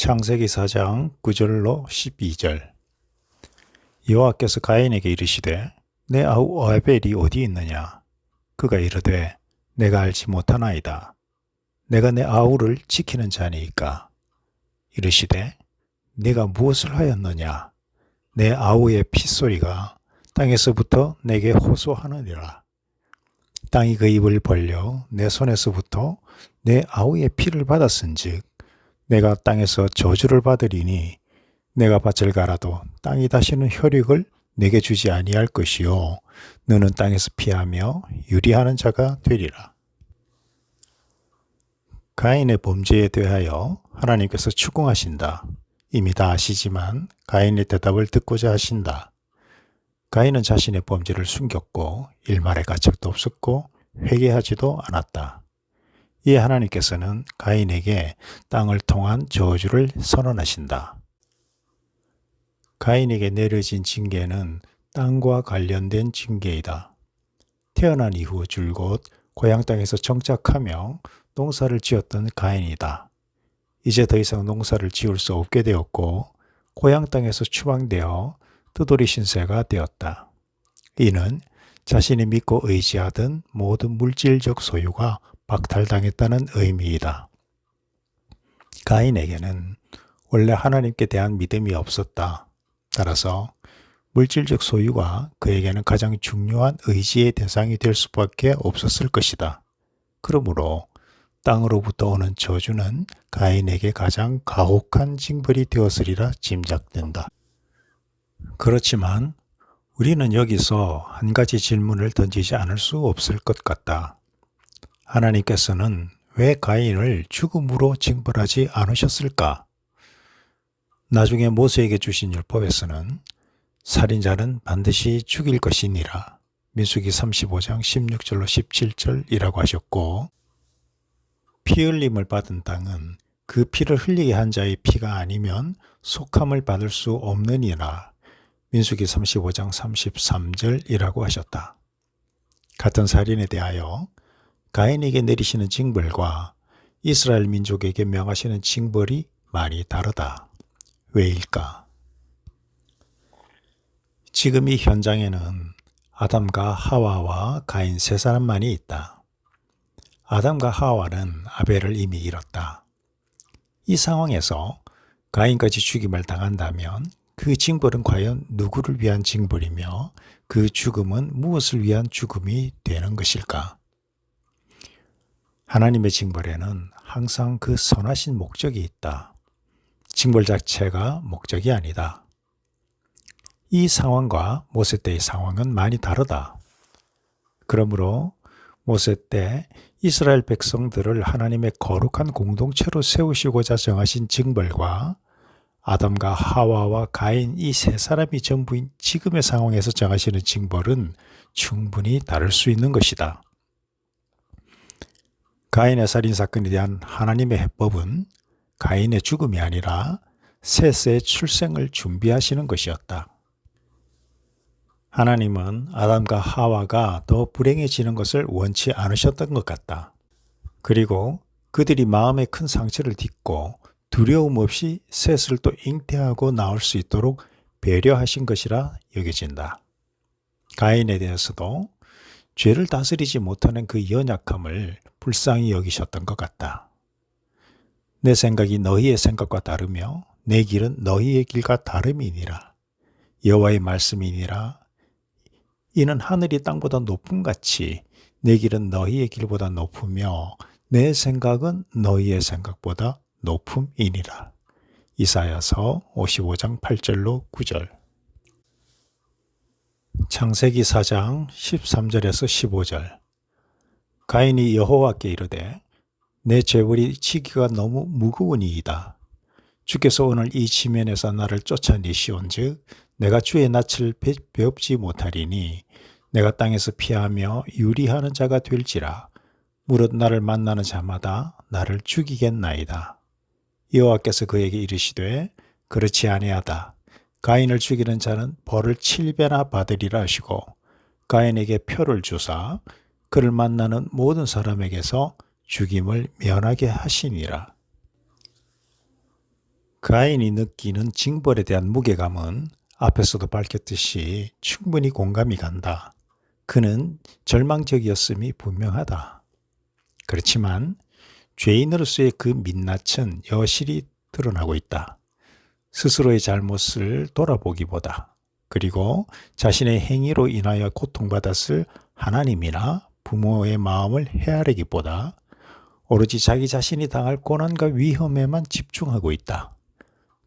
창세기 4장 9절로 12절. 여호와께서 가인에게 이르시되 내 아우 아벨이 어디 있느냐? 그가 이르되 내가 알지 못하나이다. 내가 내 아우를 지키는 자니이까. 이르시되 네가 무엇을 하였느냐? 내 아우의 핏소리가 땅에서부터 내게 호소하느니라. 땅이 그 입을 벌려 내 손에서부터 내 아우의 피를 받았은즉 내가 땅에서 저주를 받으리니 내가 밭을 갈아도 땅이 다시는 혈육을 내게 주지 아니할 것이요 너는 땅에서 피하며 유리하는 자가 되리라. 가인의 범죄에 대하여 하나님께서 추궁하신다. 이미 다 아시지만 가인의 대답을 듣고자 하신다. 가인은 자신의 범죄를 숨겼고 일말의 가책도 없었고 회개하지도 않았다. 이에 하나님께서는 가인에게 땅을 통한 저주를 선언하신다. 가인에게 내려진 징계는 땅과 관련된 징계이다. 태어난 이후 줄곧 고향 땅에서 정착하며 농사를 지었던 가인이다. 이제 더 이상 농사를 지을 수 없게 되었고 고향 땅에서 추방되어 뜨돌이 신세가 되었다. 이는 자신이 믿고 의지하던 모든 물질적 소유가 박탈당했다는 의미이다. 가인에게는 원래 하나님께 대한 믿음이 없었다. 따라서 물질적 소유가 그에게는 가장 중요한 의지의 대상이 될 수밖에 없었을 것이다. 그러므로 땅으로부터 오는 저주는 가인에게 가장 가혹한 징벌이 되었으리라 짐작된다. 그렇지만 우리는 여기서 한 가지 질문을 던지지 않을 수 없을 것 같다. 하나님께서는 왜 가인을 죽음으로 징벌하지 않으셨을까? 나중에 모세에게 주신 율법에서는 살인자는 반드시 죽일 것이니라. 민수기 35장 16절로 17절이라고 하셨고, 피 흘림을 받은 땅은 그 피를 흘리게 한 자의 피가 아니면 속함을 받을 수 없느니라. 민수기 35장 33절이라고 하셨다. 같은 살인에 대하여 가인에게 내리시는 징벌과 이스라엘 민족에게 명하시는 징벌이 많이 다르다. 왜일까? 지금 이 현장에는 아담과 하와와 가인 세 사람만이 있다. 아담과 하와는 아벨을 이미 잃었다. 이 상황에서 가인까지 죽임을 당한다면 그 징벌은 과연 누구를 위한 징벌이며 그 죽음은 무엇을 위한 죽음이 되는 것일까? 하나님의 징벌에는 항상 그 선하신 목적이 있다. 징벌 자체가 목적이 아니다. 이 상황과 모세 때의 상황은 많이 다르다. 그러므로 모세 때 이스라엘 백성들을 하나님의 거룩한 공동체로 세우시고자 정하신 징벌과 아담과 하와와 가인 이 세 사람이 전부인 지금의 상황에서 정하시는 징벌은 충분히 다를 수 있는 것이다. 가인의 살인사건에 대한 하나님의 해법은 가인의 죽음이 아니라 셋의 출생을 준비하시는 것이었다. 하나님은 아담과 하와가 더 불행해지는 것을 원치 않으셨던 것 같다. 그리고 그들이 마음에 큰 상처를 딛고 두려움 없이 셋을 또 잉태하고 나올 수 있도록 배려하신 것이라 여겨진다. 가인에 대해서도 죄를 다스리지 못하는 그 연약함을 불쌍히 여기셨던 것 같다. 내 생각이 너희의 생각과 다르며 내 길은 너희의 길과 다름이니라. 여호와의 말씀이니라. 이는 하늘이 땅보다 높음같이 내 길은 너희의 길보다 높으며 내 생각은 너희의 생각보다 높음이니라. 이사야서 55장 8절로 9절. 창세기 4장 13절에서 15절. 가인이 여호와께 이르되 내 죄물이 지기가 너무 무거우니이다. 주께서 오늘 이 지면에서 나를 쫓아내시온즉 내가 주의 낯을 배웁지 못하리니 내가 땅에서 피하며 유리하는 자가 될지라. 무릇 나를 만나는 자마다 나를 죽이겠나이다. 여호와께서 그에게 이르시되 그렇지 아니하다. 가인을 죽이는 자는 벌을 7배나 받으리라 하시고 가인에게 표를 주사 그를 만나는 모든 사람에게서 죽임을 면하게 하시니라. 가인이 느끼는 징벌에 대한 무게감은 앞에서도 밝혔듯이 충분히 공감이 간다. 그는 절망적이었음이 분명하다. 그렇지만 죄인으로서의 그 민낯은 여실히 드러나고 있다. 스스로의 잘못을 돌아보기보다, 그리고 자신의 행위로 인하여 고통받았을 하나님이나 부모의 마음을 헤아리기보다 오로지 자기 자신이 당할 고난과 위험에만 집중하고 있다.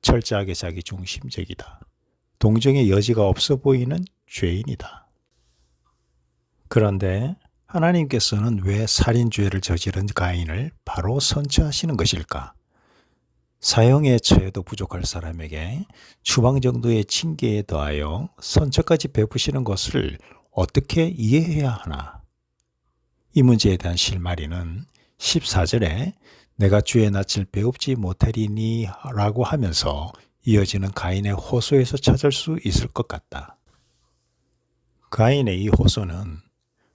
철저하게 자기중심적이다. 동정의 여지가 없어 보이는 죄인이다. 그런데 하나님께서는 왜 살인죄를 저지른 가인을 바로 선처하시는 것일까? 사형에 처해도 부족할 사람에게 추방 정도의 징계에 더하여 선처까지 베푸시는 것을 어떻게 이해해야 하나? 이 문제에 대한 실마리는 14절에 내가 주의 낯을 배웁지 못하리니 라고 하면서 이어지는 가인의 호소에서 찾을 수 있을 것 같다. 가인의 이 호소는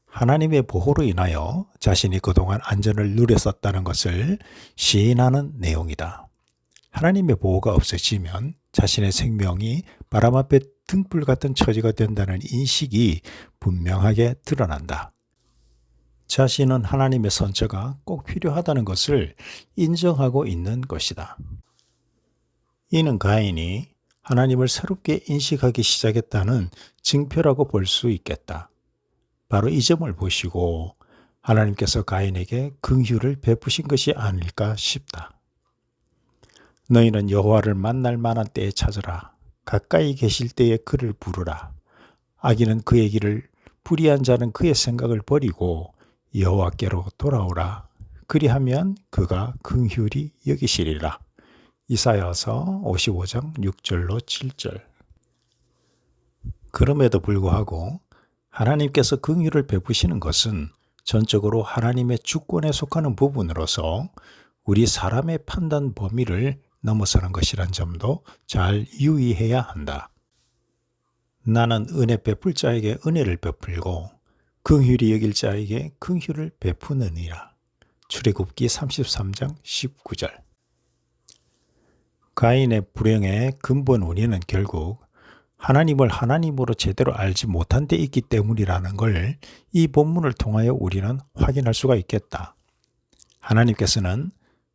하나님의 보호로 인하여 자신이 그동안 안전을 누렸었다는 것을 시인하는 내용이다. 하나님의 보호가 없어지면 자신의 생명이 바람 앞에 등불 같은 처지가 된다는 인식이 분명하게 드러난다. 자신은 하나님의 선처가 꼭 필요하다는 것을 인정하고 있는 것이다. 이는 가인이 하나님을 새롭게 인식하기 시작했다는 증표라고 볼 수 있겠다. 바로 이 점을 보시고 하나님께서 가인에게 긍휼을 베푸신 것이 아닐까 싶다. 너희는 여호와를 만날 만한 때에 찾으라. 가까이 계실 때에 그를 부르라. 악인은 그의 길을, 불의한 자는 그의 생각을 버리고 여호와께로 돌아오라. 그리하면 그가 긍휼히 여기시리라. 이사야서 55장 6절로 7절. 그럼에도 불구하고 하나님께서 긍휼을 베푸시는 것은 전적으로 하나님의 주권에 속하는 부분으로서 우리 사람의 판단 범위를 넘어서는 것이란 점도 잘 유의해야 한다. 나는 은혜 베풀 자에게 은혜를 베풀고 긍휼히 여길 자에게 긍휼을 베푸느니라. 출애굽기 33장 19절. 가인의 불행의 근본 원인은 결국 하나님을 하나님으로 제대로 알지 못한 데 있기 때문이라는 걸 이 본문을 통하여 우리는 확인할 수가 있겠다. 하나님께서는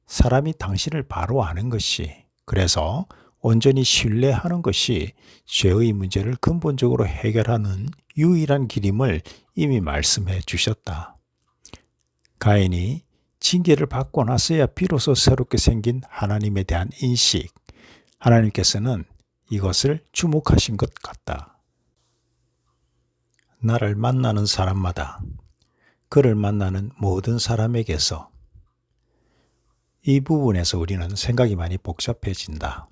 사람이 당신을 바로 아는 것이, 그래서 온전히 신뢰하는 것이 죄의 문제를 근본적으로 해결하는 유일한 길임을 이미 말씀해 주셨다. 가인이 징계를 받고 나서야 비로소 새롭게 생긴 하나님에 대한 인식, 하나님께서는 이것을 주목하신 것 같다. 나를 만나는 사람마다, 그를 만나는 모든 사람에게서, 이 부분에서 우리는 생각이 많이 복잡해진다.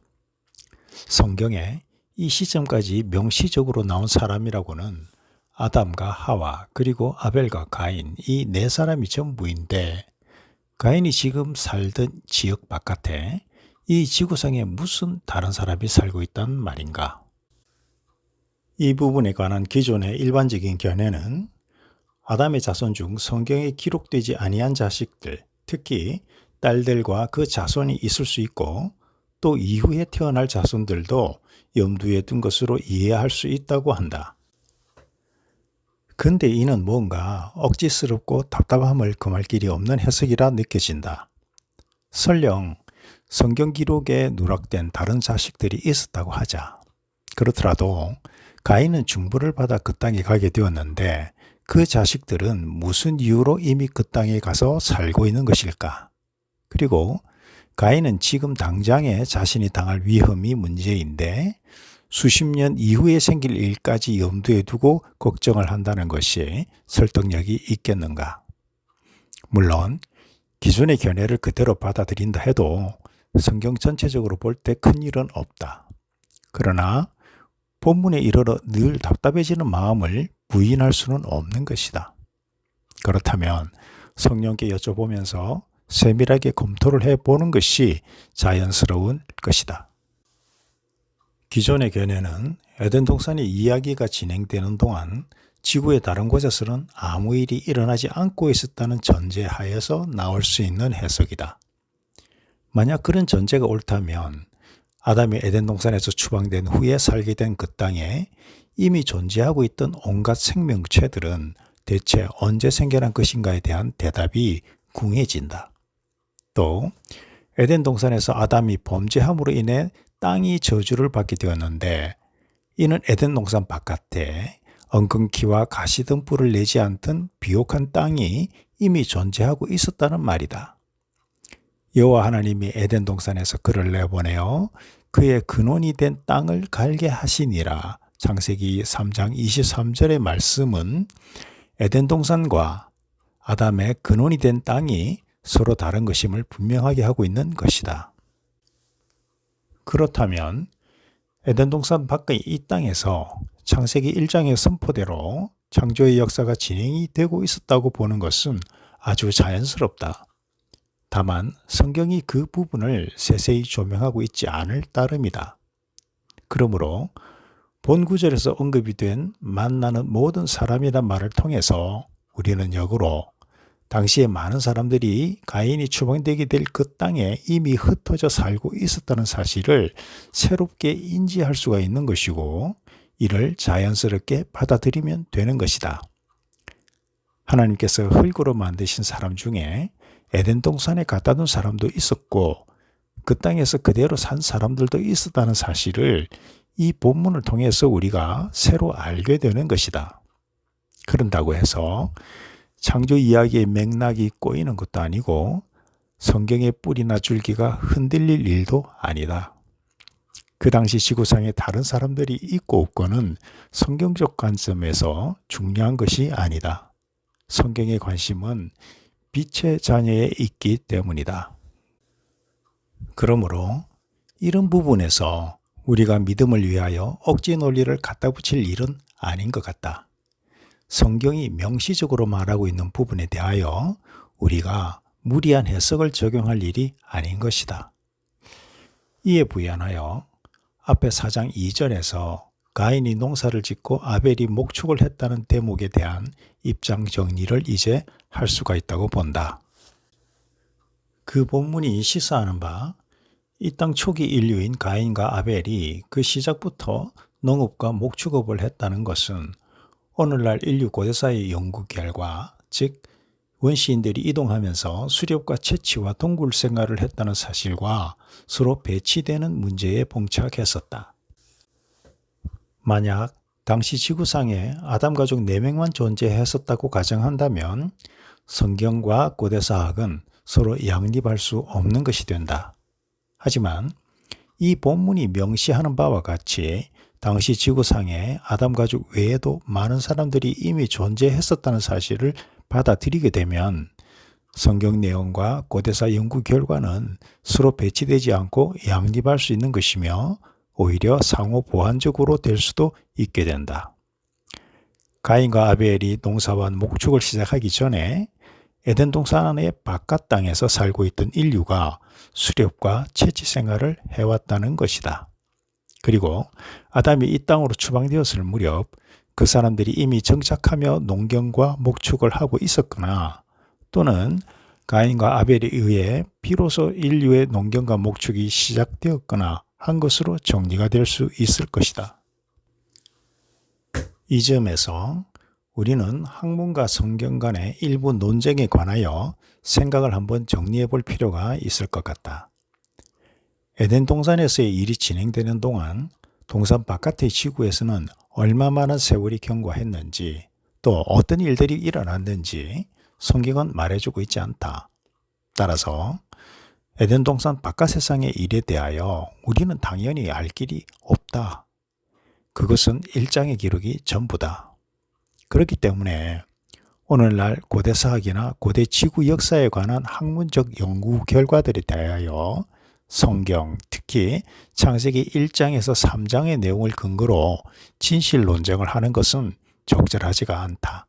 성경에 이 시점까지 명시적으로 나온 사람이라고는 아담과 하와 그리고 아벨과 가인, 이 네 사람이 전부인데 가인이 지금 살던 지역 바깥에 이 지구상에 무슨 다른 사람이 살고 있단 말인가? 이 부분에 관한 기존의 일반적인 견해는 아담의 자손 중 성경에 기록되지 아니한 자식들, 특히 딸들과 그 자손이 있을 수 있고 또 이후에 태어날 자손들도 염두에 둔 것으로 이해할 수 있다고 한다. 근데 이는 뭔가 억지스럽고 답답함을 금할 길이 없는 해석이라 느껴진다. 설령 성경 기록에 누락된 다른 자식들이 있었다고 하자. 그렇더라도 가인은 중보를 받아 그 땅에 가게 되었는데 그 자식들은 무슨 이유로 이미 그 땅에 가서 살고 있는 것일까? 그리고 가인은 지금 당장에 자신이 당할 위험이 문제인데 수십 년 이후에 생길 일까지 염두에 두고 걱정을 한다는 것이 설득력이 있겠는가? 물론 기존의 견해를 그대로 받아들인다 해도 성경 전체적으로 볼 때 큰일은 없다. 그러나 본문에 이르러 늘 답답해지는 마음을 부인할 수는 없는 것이다. 그렇다면 성령께 여쭤보면서 세밀하게 검토를 해보는 것이 자연스러운 것이다. 기존의 견해는 에덴 동산의 이야기가 진행되는 동안 지구의 다른 곳에서는 아무 일이 일어나지 않고 있었다는 전제하에서 나올 수 있는 해석이다. 만약 그런 전제가 옳다면 아담이 에덴 동산에서 추방된 후에 살게 된 그 땅에 이미 존재하고 있던 온갖 생명체들은 대체 언제 생겨난 것인가에 대한 대답이 궁해진다. 또 에덴 동산에서 아담이 범죄함으로 인해 땅이 저주를 받게 되었는데 이는 에덴 동산 바깥에 엉겅퀴와 가시덤불을 내지 않던 비옥한 땅이 이미 존재하고 있었다는 말이다. 여호와 하나님이 에덴 동산에서 그를 내보내어 그의 근원이 된 땅을 갈게 하시니라. 창세기 3장 23절의 말씀은 에덴 동산과 아담의 근원이 된 땅이 서로 다른 것임을 분명하게 하고 있는 것이다. 그렇다면 에덴 동산 밖의 이 땅에서 창세기 1장의 선포대로 창조의 역사가 진행이 되고 있었다고 보는 것은 아주 자연스럽다. 다만 성경이 그 부분을 세세히 조명하고 있지 않을 따름이다. 그러므로 본 구절에서 언급이 된 만나는 모든 사람이란 말을 통해서 우리는 역으로 당시에 많은 사람들이 가인이 추방되게 될 그 땅에 이미 흩어져 살고 있었다는 사실을 새롭게 인지할 수가 있는 것이고 이를 자연스럽게 받아들이면 되는 것이다. 하나님께서 흙으로 만드신 사람 중에 에덴 동산에 갖다 둔 사람도 있었고 그 땅에서 그대로 산 사람들도 있었다는 사실을 이 본문을 통해서 우리가 새로 알게 되는 것이다. 그런다고 해서 창조 이야기의 맥락이 꼬이는 것도 아니고 성경의 뿌리나 줄기가 흔들릴 일도 아니다. 그 당시 지구상에 다른 사람들이 있고 없고는 성경적 관점에서 중요한 것이 아니다. 성경의 관심은 빛의 자녀에 있기 때문이다. 그러므로 이런 부분에서 우리가 믿음을 위하여 억지 논리를 갖다 붙일 일은 아닌 것 같다. 성경이 명시적으로 말하고 있는 부분에 대하여 우리가 무리한 해석을 적용할 일이 아닌 것이다. 이에 부연하여 앞에 4장 2절에서 가인이 농사를 짓고 아벨이 목축을 했다는 대목에 대한 입장 정리를 이제 할 수가 있다고 본다. 그 본문이 시사하는 바 이 땅 초기 인류인 가인과 아벨이 그 시작부터 농업과 목축업을 했다는 것은 오늘날 인류 고대사의 연구 결과, 즉 원시인들이 이동하면서 수렵과 채취와 동굴 생활을 했다는 사실과 서로 배치되는 문제에 봉착했었다. 만약 당시 지구상에 아담 가족 4명만 존재했었다고 가정한다면 성경과 고대사학은 서로 양립할 수 없는 것이 된다. 하지만 이 본문이 명시하는 바와 같이 당시 지구상에 아담 가족 외에도 많은 사람들이 이미 존재했었다는 사실을 받아들이게 되면 성경 내용과 고대사 연구 결과는 서로 배치되지 않고 양립할 수 있는 것이며 오히려 상호 보완적으로 될 수도 있게 된다. 가인과 아벨이 농사와 목축을 시작하기 전에 에덴 동산의 바깥 땅에서 살고 있던 인류가 수렵과 채취 생활을 해왔다는 것이다. 그리고 아담이 이 땅으로 추방되었을 무렵 그 사람들이 이미 정착하며 농경과 목축을 하고 있었거나 또는 가인과 아벨에 의해 비로소 인류의 농경과 목축이 시작되었거나 한 것으로 정리가 될 수 있을 것이다. 이 점에서 우리는 학문과 성경 간의 일부 논쟁에 관하여 생각을 한번 정리해 볼 필요가 있을 것 같다. 에덴 동산에서의 일이 진행되는 동안 동산 바깥의 지구에서는 얼마만한 세월이 경과했는지 또 어떤 일들이 일어났는지 성경은 말해주고 있지 않다. 따라서 에덴 동산 바깥 세상의 일에 대하여 우리는 당연히 알 길이 없다. 그것은 1장의 기록이 전부다. 그렇기 때문에 오늘날 고대사학이나 고대 지구 역사에 관한 학문적 연구 결과들에 대하여 성경, 특히 창세기 1장에서 3장의 내용을 근거로 진실 논쟁을 하는 것은 적절하지가 않다.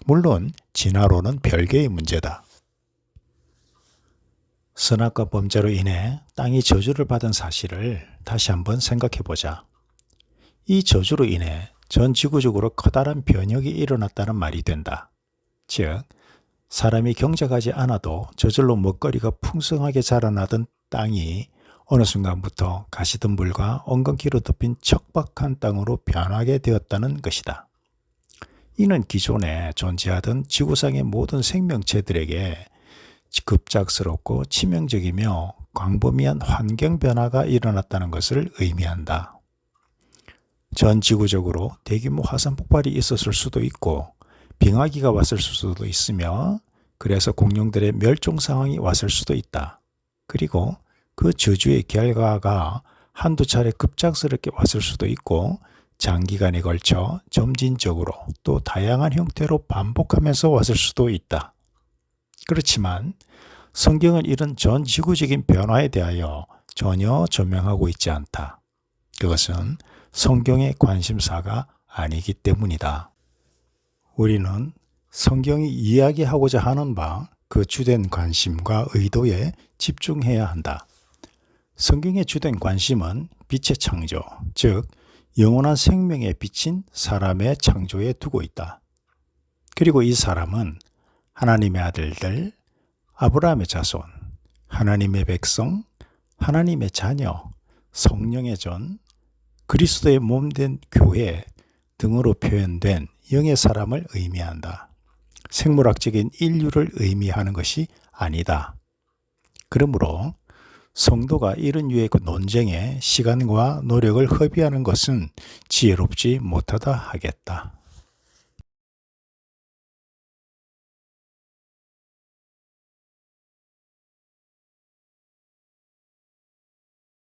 물론 진화론은 별개의 문제다. 선악과 범죄로 인해 땅이 저주를 받은 사실을 다시 한번 생각해 보자. 이 저주로 인해 전 지구적으로 커다란 변혁이 일어났다는 말이 된다. 즉, 사람이 경작하지 않아도 저절로 먹거리가 풍성하게 자라나던 땅이 어느 순간부터 가시덤불과 엉겅퀴로 덮인 척박한 땅으로 변하게 되었다는 것이다. 이는 기존에 존재하던 지구상의 모든 생명체들에게 급작스럽고 치명적이며 광범위한 환경 변화가 일어났다는 것을 의미한다. 전 지구적으로 대규모 화산 폭발이 있었을 수도 있고 빙하기가 왔을 수도 있으며 그래서 공룡들의 멸종 상황이 왔을 수도 있다. 그리고 그 저주의 결과가 한두 차례 급작스럽게 왔을 수도 있고 장기간에 걸쳐 점진적으로 또 다양한 형태로 반복하면서 왔을 수도 있다. 그렇지만 성경은 이런 전 지구적인 변화에 대하여 전혀 조명하고 있지 않다. 그것은 성경의 관심사가 아니기 때문이다. 우리는 성경이 이야기하고자 하는 바 그 주된 관심과 의도에 집중해야 한다. 성경의 주된 관심은 빛의 창조, 즉 영원한 생명에 비친 사람의 창조에 두고 있다. 그리고 이 사람은 하나님의 아들들, 아브라함의 자손, 하나님의 백성, 하나님의 자녀, 성령의 전, 그리스도의 몸된 교회 등으로 표현된 영의 사람을 의미한다. 생물학적인 인류를 의미하는 것이 아니다. 그러므로 성도가 이런 류의 논쟁에 시간과 노력을 허비하는 것은 지혜롭지 못하다 하겠다.